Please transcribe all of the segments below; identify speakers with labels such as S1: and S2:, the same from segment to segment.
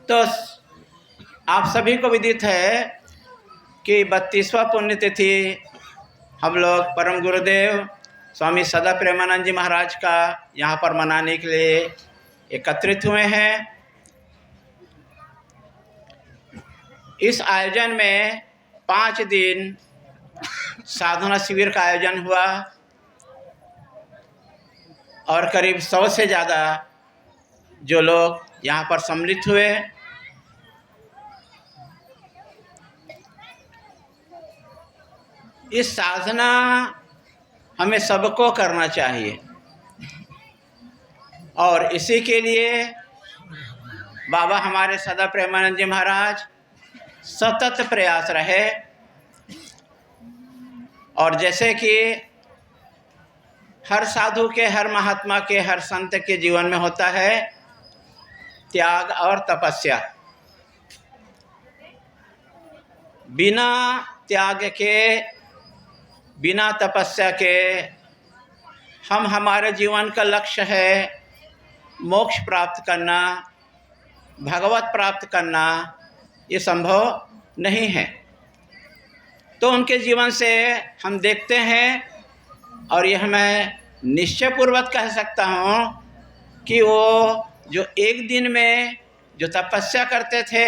S1: तो आप सभी को विदित है कि 32वां पुण्यतिथि हम लोग परम गुरुदेव स्वामी सदा प्रेमानंद जी महाराज का यहाँ पर मनाने के लिए एकत्रित हुए हैं। इस आयोजन में 5 दिन साधना शिविर का आयोजन हुआ और करीब 100 से ज़्यादा जो लोग यहाँ पर सम्मिलित हुए। इस साधना हमें सबको करना चाहिए और इसी के लिए बाबा हमारे सदा प्रेमानंद जी महाराज सतत प्रयास रहे। और जैसे कि हर साधु के, हर महात्मा के, हर संत के जीवन में होता है त्याग और तपस्या। बिना त्याग के, बिना तपस्या के हम हमारे जीवन का लक्ष्य है मोक्ष प्राप्त करना, भगवत प्राप्त करना, ये संभव नहीं है। तो उनके जीवन से हम देखते हैं और यह मैं निश्चयपूर्वक कह सकता हूँ कि वो जो एक दिन में जो तपस्या करते थे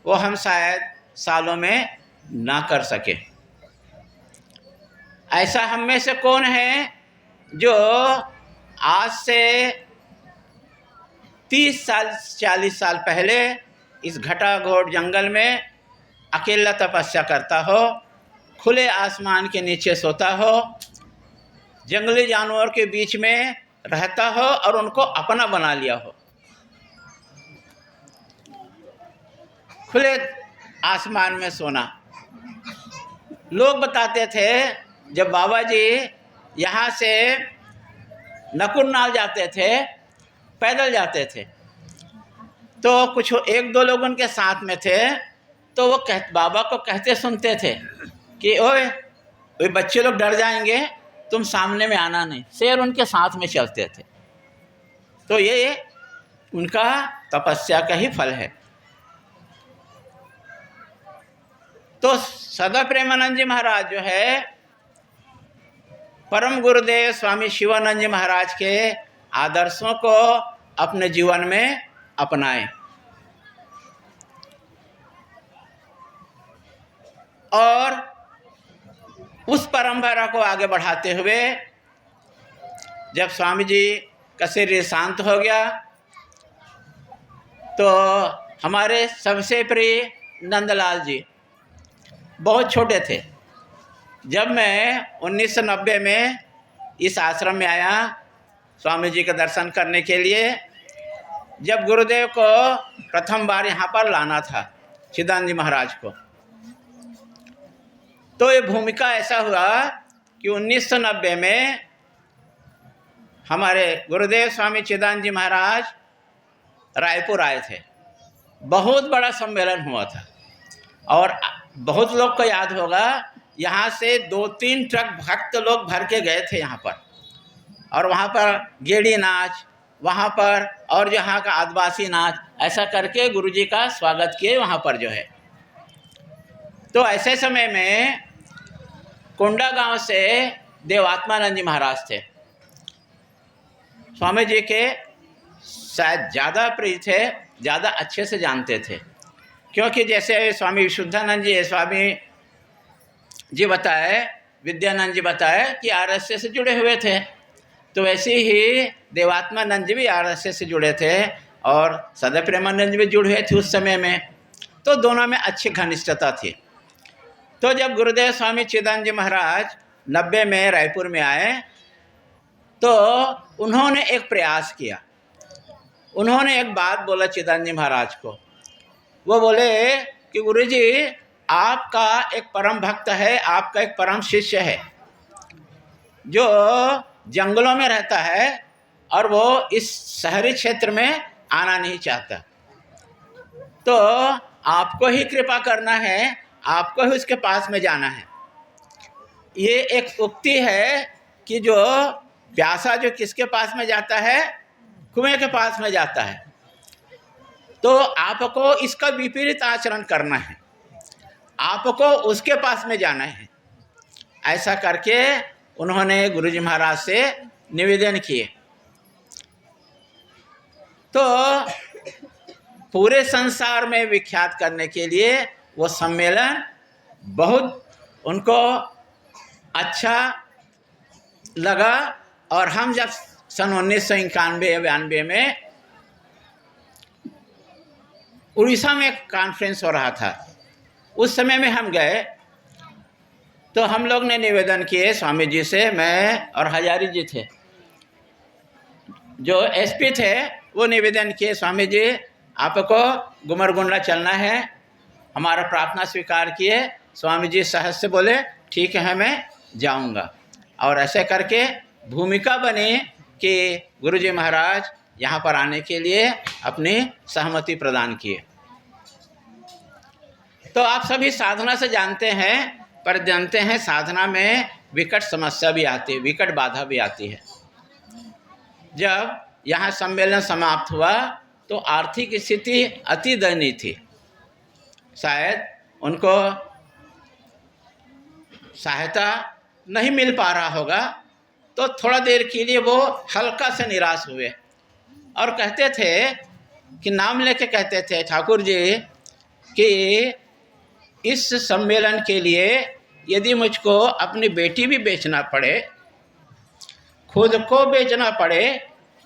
S1: वो हम शायद सालों में ना कर सके। ऐसा हम में से कौन है जो आज से 30 साल 40 साल पहले इस घटाघोट जंगल में अकेला तपस्या करता हो, खुले आसमान के नीचे सोता हो, जंगली जानवर के बीच में रहता हो और उनको अपना बना लिया हो। खुले आसमान में सोना। लोग बताते थे जब बाबा जी यहाँ से नकुरनाल जाते थे, पैदल जाते थे, तो कुछ 1-2 लोग उनके साथ में थे, तो वो बाबा को कहते सुनते थे कि ओए बच्चे लोग डर जाएंगे, तुम सामने में आना नहीं। शेर उनके साथ में चलते थे। तो ये उनका तपस्या का ही फल है। तो सदा प्रेमानंद जी महाराज जो है परम गुरुदेव स्वामी शिवानंद जी महाराज के आदर्शों को अपने जीवन में अपनाएं और उस परंपरा को आगे बढ़ाते हुए जब स्वामी जी का शरीर शांत हो गया तो हमारे सबसे प्रिय नंदलाल जी बहुत छोटे थे। जब मैं 1990 में इस आश्रम में आया स्वामी जी का दर्शन करने के लिए, जब गुरुदेव को प्रथम बार यहाँ पर लाना था चिदानंद जी महाराज को, तो ये भूमिका ऐसा हुआ कि 1990 में हमारे गुरुदेव स्वामी चिदानंद जी महाराज रायपुर आए थे। बहुत बड़ा सम्मेलन हुआ था और बहुत लोग को याद होगा यहाँ से 2-3 ट्रक भक्त लोग भर के गए थे यहाँ पर, और वहाँ पर गेड़ी नाच, वहाँ पर और यहाँ का आदिवासी नाच, ऐसा करके गुरुजी का स्वागत किए वहाँ पर जो है। तो ऐसे समय में कोंडा गांव से देवात्मानंद जी महाराज थे। स्वामी जी के शायद ज़्यादा प्रिय थे, ज़्यादा अच्छे से जानते थे, क्योंकि जैसे स्वामी विशुद्धानंद जी, स्वामी जी बताए, विद्यानंद जी बताए कि आरएसएस से जुड़े हुए थे, तो वैसे ही देवात्मानंद जी भी आरएसएस से जुड़े थे और सदा प्रेमानंद जी भी जुड़े हुए थे उस समय में। तो दोनों में अच्छी घनिष्ठता थी। तो जब गुरुदेव स्वामी चिदानंद जी महाराज 90 में रायपुर में आए तो उन्होंने एक प्रयास किया। उन्होंने एक बात बोला चिदानंद जी महाराज को। वो बोले कि गुरुजी, आपका एक परम भक्त है, आपका एक परम शिष्य है जो जंगलों में रहता है और वो इस शहरी क्षेत्र में आना नहीं चाहता, तो आपको ही कृपा करना है, आपको ही उसके पास में जाना है। ये एक उक्ति है कि जो प्यासा जो किसके पास में जाता है, कुएं के पास में जाता है। तो आपको इसका विपरीत आचरण करना है, आपको उसके पास में जाना है। ऐसा करके उन्होंने गुरुजी महाराज से निवेदन किए। तो पूरे संसार में विख्यात करने के लिए वो सम्मेलन बहुत उनको अच्छा लगा। और हम जब सन 1991-92 में उड़ीसा में कॉन्फ्रेंस हो रहा था, उस समय में हम गए, तो हम लोग ने निवेदन किए स्वामी जी से, मैं और हजारी जी थे, जो एसपी थे, वो निवेदन किए स्वामी जी आपको गुमरगुंडा चलना है। हमारा प्रार्थना स्वीकार किए। स्वामी जी सहज से बोले ठीक है मैं जाऊंगा। और ऐसे करके भूमिका बनी कि गुरुजी महाराज यहाँ पर आने के लिए अपनी सहमति प्रदान किए। तो आप सभी साधना से जानते हैं, पर जानते हैं साधना में विकट समस्या भी आती है, विकट बाधा भी आती है। जब यहाँ सम्मेलन समाप्त हुआ तो आर्थिक स्थिति अति दयनीय थी। शायद उनको सहायता नहीं मिल पा रहा होगा, तो थोड़ा देर के लिए वो हल्का से निराश हुए और कहते थे कि नाम लेके कहते थे ठाकुर जी कि इस सम्मेलन के लिए यदि मुझको अपनी बेटी भी बेचना पड़े, खुद को बेचना पड़े,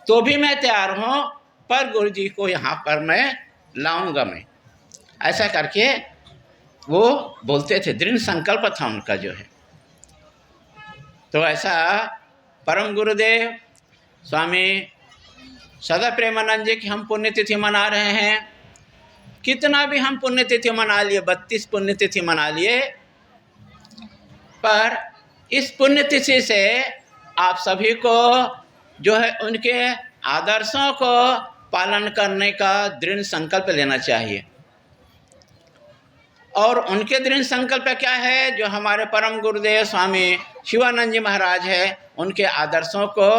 S1: तो भी मैं तैयार हूँ, पर गुरु जी को यहाँ पर मैं लाऊंगा मैं। ऐसा करके वो बोलते थे, दृढ़ संकल्प था उनका जो है। तो ऐसा परम गुरुदेव स्वामी सदा प्रेमानंद जी की हम पुण्यतिथि मना रहे हैं। कितना भी हम पुण्यतिथि मना लिए, 32 पुण्यतिथि मना लिए, पर इस पुण्यतिथि से आप सभी को जो है उनके आदर्शों को पालन करने का दृढ़ संकल्प लेना चाहिए। और उनके दृढ़ संकल्प क्या है? जो हमारे परम गुरुदेव स्वामी शिवानंद जी महाराज है, उनके आदर्शों को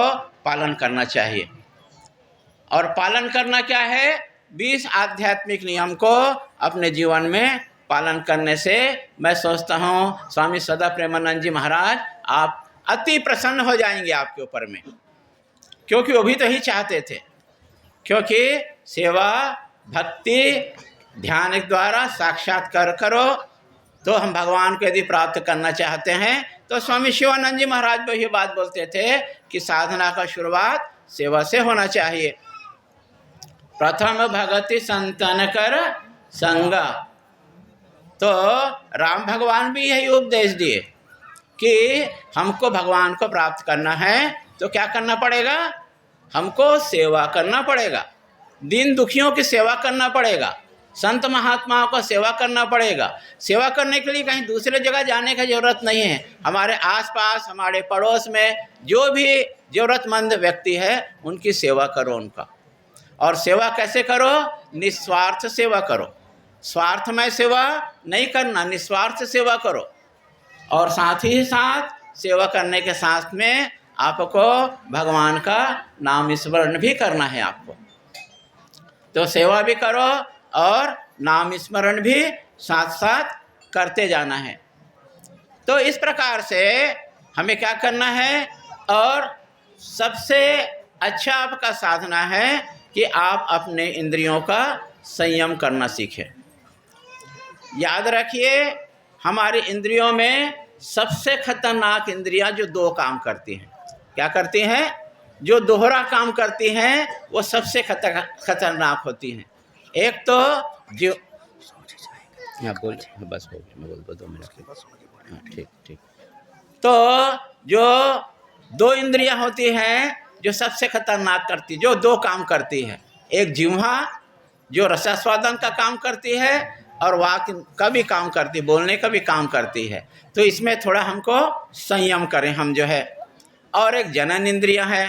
S1: पालन करना चाहिए। और पालन करना क्या है? 20 आध्यात्मिक नियम को अपने जीवन में पालन करने से मैं सोचता हूँ स्वामी सदा प्रेमानंद जी महाराज आप अति प्रसन्न हो जाएंगे आपके ऊपर में, क्योंकि वो भी तो ही चाहते थे। क्योंकि सेवा भक्ति ध्यान के द्वारा साक्षात्कार करो, तो हम भगवान को यदि प्राप्त करना चाहते हैं तो स्वामी शिवानंद जी महाराज वही बात बोलते थे कि साधना का शुरुआत सेवा से होना चाहिए। प्रथम भगति संतन कर संगा। तो राम भगवान भी यही उपदेश दिए कि हमको भगवान को प्राप्त करना है तो क्या करना पड़ेगा? हमको सेवा करना पड़ेगा, दीन दुखियों की सेवा करना पड़ेगा, संत महात्माओं का सेवा करना पड़ेगा। सेवा करने के लिए कहीं दूसरे जगह जाने की ज़रूरत नहीं है। हमारे आसपास, हमारे पड़ोस में जो भी ज़रूरतमंद व्यक्ति है उनकी सेवा करो उनका। और सेवा कैसे करो? निस्वार्थ सेवा करो, स्वार्थमय सेवा नहीं करना, निस्वार्थ सेवा करो। और साथ ही साथ सेवा करने के साथ में आपको भगवान का नाम स्मरण भी करना है आपको। तो सेवा भी करो और नाम स्मरण भी साथ साथ करते जाना है। तो इस प्रकार से हमें क्या करना है? और सबसे अच्छा आपका साधना है कि आप अपने इंद्रियों का संयम करना सीखें। याद रखिए, हमारी इंद्रियों में सबसे खतरनाक इंद्रियां जो 2 काम करती हैं, क्या करती हैं? जो दोहरा काम करती हैं वो सबसे खतरनाक होती हैं। एक तो जो बोल बस हो गया, मैं बोल 2 मिनट। हाँ ठीक। तो जो 2 इंद्रियां होती हैं जो सबसे खतरनाक करती, जो 2 काम करती है, एक जिह्वा जो रसास्वादन का काम करती है और वाक का भी काम करती, बोलने का भी काम करती है। तो इसमें थोड़ा हमको संयम करें हम जो है। और एक जनन इंद्रिया है,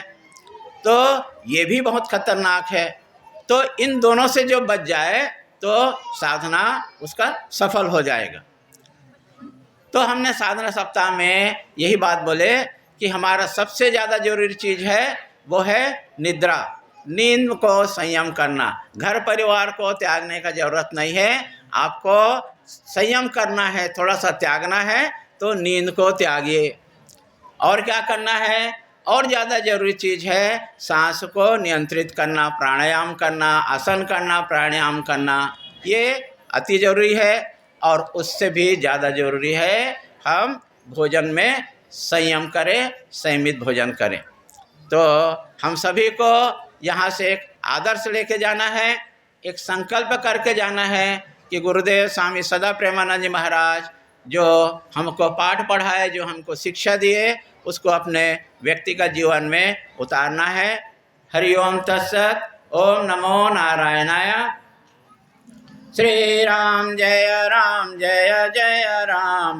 S1: तो ये भी बहुत खतरनाक है। तो इन दोनों से जो बच जाए तो साधना उसका सफल हो जाएगा। तो हमने साधना सप्ताह में यही बात बोले कि हमारा सबसे ज़्यादा जरूरी चीज़ है वो है निद्रा। नींद को संयम करना। घर परिवार को त्यागने का ज़रूरत नहीं है, आपको संयम करना है, थोड़ा सा त्यागना है तो नींद को त्यागिए। और क्या करना है, और ज़्यादा ज़रूरी चीज़ है सांस को नियंत्रित करना, प्राणायाम करना, आसन करना, प्राणायाम करना, ये अति ज़रूरी है। और उससे भी ज़्यादा ज़रूरी है हम भोजन में संयम करें, संयमित भोजन करें। तो हम सभी को यहाँ से एक आदर्श लेके जाना है, एक संकल्प करके जाना है कि गुरुदेव स्वामी सदा प्रेमानंद जी महाराज जो हमको पाठ पढ़ाए, जो हमको शिक्षा दिए, उसको अपने व्यक्तिगत जीवन में उतारना है। हरि ओम तत्सत। ओम नमो नारायणाय। श्री राम जय जय राम।